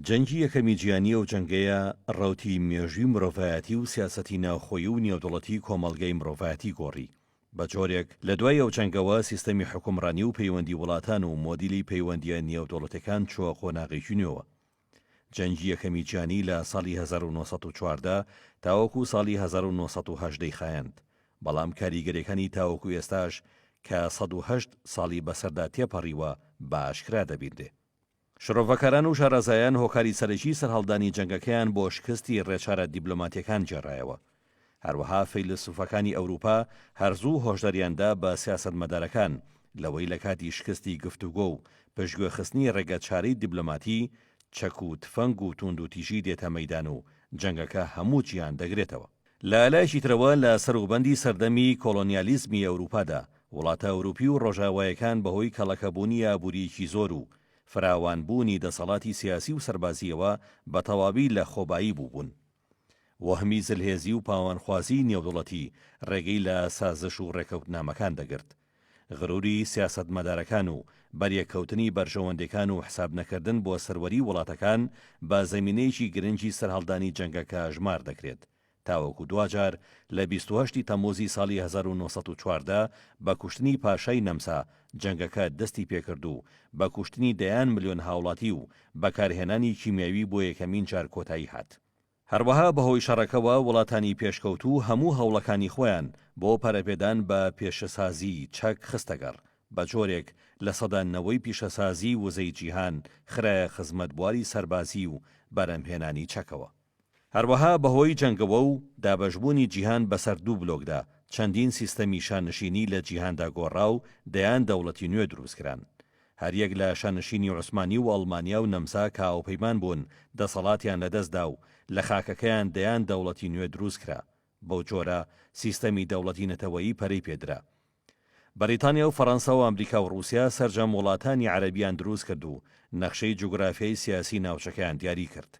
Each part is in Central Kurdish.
جەنگی یەکەمی جیهانی و جەنگەیە ڕەوتی مێژووی مرۆڤایەتی و سیاسەتی ناوخۆیی و نێودوڵەتی کۆمەڵگەی مرۆڤایەتی گۆڕی. بە جۆرێک لە دوای ئەو جەنگەوە سیستەمی حکومڕانی و پەیوەندی وڵاتان و مۆدیلی پەیوەندیە نێودوڵەتەکان چووە قۆناغێکی نوێوە. جەنگی یەکەمی جیهانی لە ساڵی 1914 تاوەکو ساڵی 1970 خایاند، بەڵام کاریگەریەکانی تاوەکو ئێستاش کە 108 ساڵی بەسەردا تێپەڕیوە بە ئاشکرا دەبیندێ. شرۆڤەکاران و شارەزایان هۆکاری سەرەکی سەرهەڵدانی جەنگەکەیان بۆ شکستی ڕێچارە دیبلۆماتیەکان جێڕایەوە. هەروەها فەیلسوفەکانی ئەوروپا هەرزوو هۆشداریاندا بە سیاسەتمەدارەکان لەوەی لە کاتی شکستی گفتوگۆ و پشتگوێخستنی ڕێگە چارەی دیبلۆماتی چەک و تفەنگ و توند و تیژی دێتە مەیدان و جەنگەکە هەموو جیان دەگرێتەوە. لە لایەکی ترەوە لە سەروبەندی سەردەمی کۆلۆنیالیزمی ئەوروپادا وڵاتە ئەوروپی و ڕۆژاوایەکان بەهۆی کەڵەکەبوونی ئابووریەکی زۆر و فراوانبوونی دەسەڵاتی سیاسی و سەربازیەوە بە تەواوی لە خۆبایی بووبوون. وەهمی زلهێزی و پاوانخوازی نێودوڵەتی ڕێگەی لە سازش و ڕێکەوتنامەکان دەگرت. غروری سیاسەتمەدارەکان و بەریەکەوتنی بەرژەوەندەکان و حساب نەکردن بۆ سەروەری وڵاتەکان بە زەمینەیەکی گرنگی سەرهەڵدانی جەنگەکە ژمار دەکرێت. تاوەکو دوجار لە 28 تەمموزی ساڵی 1940 بە کوشتنی پاشای نەمسا جەنگەکە دەستی پێکرد و بە کوشتنی دەیان ملیۆن هاوڵاتی و بەکارهێنانی کیمیاوی بۆ یەکەمین جار کۆتایی هات. هەروەها بەهۆی شەڕەکەوە وڵاتانی پێشکەوت و هەموو هەوڵەکانی خۆیان بۆ پەرەپێدان بە پێشەسازی چەک خستەگەڕ، بە جۆرێک لە سەدانەوەی پیشەسازی وزەی جیهان خرایە خزمەت بواری سەربازی و بەرەمهێنانی چەکەوە. هەروەها بەهۆی جەنگەوە و دابەشبوونی جیهان بەسەر دوو بلۆکدا چەندین سیستەمی شانشینی لە جیهاندا گۆڕا و دەیان دەوڵەتی نوێ دروستکران. هەریەک لە شانشینی عوسمانی و ئەڵمانیا و نەمسا کە هاوپەیمان بوون دەسەڵاتیان لەدەستدا و لە خاکەکەیان دەیان دەوڵەتی نوێ دروستکرا. بەو جۆرە سیستەمی دەوڵەتی نەتەوەیی پەرەی پێدرا. بەریتانیا و فەڕەنسا و ئەمریکا و رووسیا سەرجەم وڵاتانی عەرەبیان دروست کرد و نەخشەی جوگرافیای سیاسی ناوچەکەیان دیاری کرد.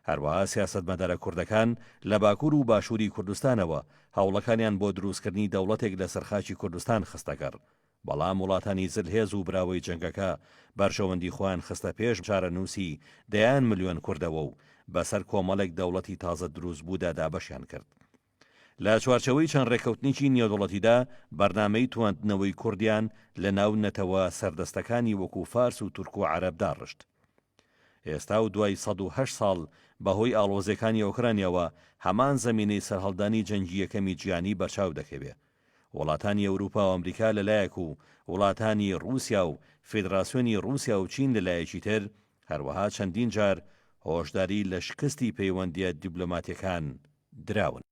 هەروەها سیاسەتمەدارە کوردەکان لە باکوور و باشووری کوردستانەوە هەوڵەکانیان بۆ دروستکردنی دەوڵەتێک لە سەرخاکی کوردستان خستەگەڕ، بەڵام وڵاتانی زلهێز و براوەی جەنگەکە بەرژەوەندی خۆیان خستە پێش چارەنووسی دەیان ملیۆن کوردەوە و بەسەر کۆمەڵێک دەوڵەتی تازە دروست بوودا دابەشیان کرد. لە چوارچەوەی چەند ڕێکەوتنیی نێودوڵەتیدا بەرنامەی تواندنەوەی کوردیان لە ناو نەتەوە سەردەستەکانی وەکو فارس و تورک و عەرەبدا ڕشت. ئێستا و دوای 108 ساڵ بەهۆی ئاڵۆزەکانی ئۆکرانیەوە هەمان زەمینەی سەرهەڵدانی جەنگی یەکەمی جیهانی بەرچاو دەکەوێت. وڵاتانی ئەوروپا و ئەمریکا لەلایەک و وڵاتانی رووسیا و فێدراسیۆنی رووسیا و چین لەلایەکی تر هەروەها چەندین جار هۆشداری لە شکستی پەیوەندیە دیبلۆماتیەکان دراون.